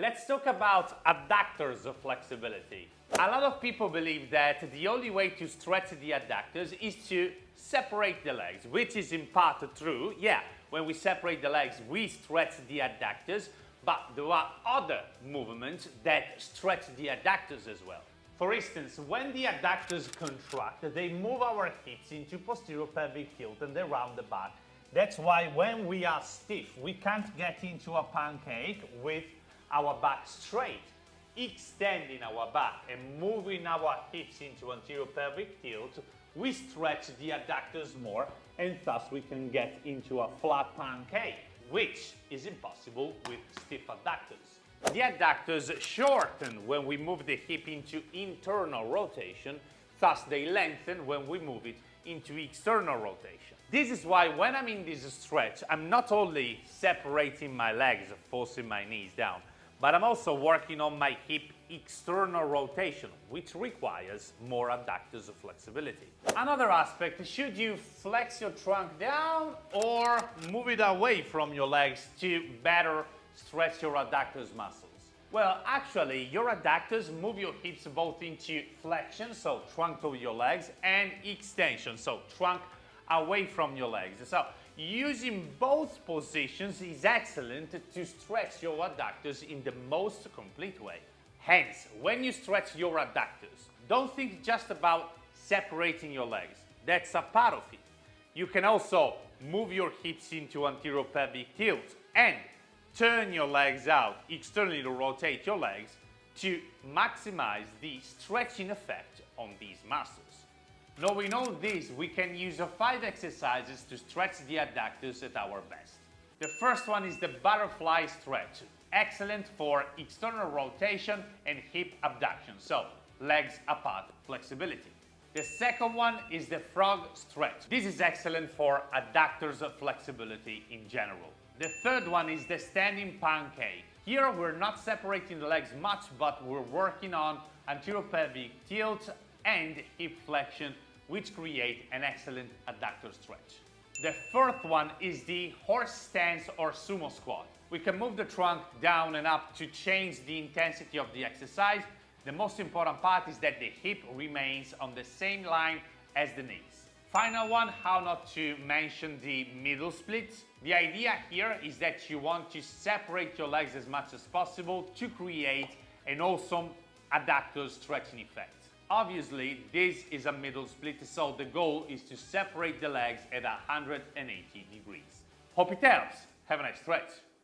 Let's talk about adductors of flexibility. A lot of people believe that the only way to stretch the adductors is to separate the legs, which is in part true. Yeah, when we separate the legs, we stretch the adductors, but there are other movements that stretch the adductors as well. For instance, when the adductors contract, they move our hips into posterior pelvic tilt and around the back. That's why when we are stiff, we can't get into a pancake with our back straight. Extending our back and moving our hips into anterior pelvic tilt, we stretch the adductors more, and thus we can get into a flat pancake, which is impossible with stiff adductors. The adductors shorten when we move the hip into internal rotation, thus they lengthen when we move it into external rotation. This is why when I'm in this stretch, I'm not only separating my legs, forcing my knees down, but I'm also working on my hip external rotation, which requires more adductors of flexibility. Another aspect, should you flex your trunk down or move it away from your legs to better stretch your adductors muscles? Well, actually, your adductors move your hips both into flexion, so trunk to your legs, and extension, so trunk away from your legs. So using both positions is excellent to stretch your adductors in the most complete way. Hence, when you stretch your adductors, don't think just about separating your legs. That's a part of it. You can also move your hips into anterior pelvic tilt and turn your legs out externally to rotate your legs to maximize the stretching effect on these muscles. Knowing all this, we can use 5 exercises to stretch the adductors at our best. The first one is the butterfly stretch, excellent for external rotation and hip abduction, so legs apart flexibility. The second one is the frog stretch. This is excellent for adductors of flexibility in general. The third one is the standing pancake. Here we're not separating the legs much, but we're working on anterior pelvic tilt and hip flexion, which create an excellent adductor stretch. The fourth one is the horse stance or sumo squat. We can move the trunk down and up to change the intensity of the exercise. The most important part is that the hip remains on the same line as the knees. Final one, how not to mention the middle splits. The idea here is that you want to separate your legs as much as possible to create an awesome adductor stretching effect. Obviously, this is a middle split, so the goal is to separate the legs at 180 degrees. Hope it helps. Have a nice stretch.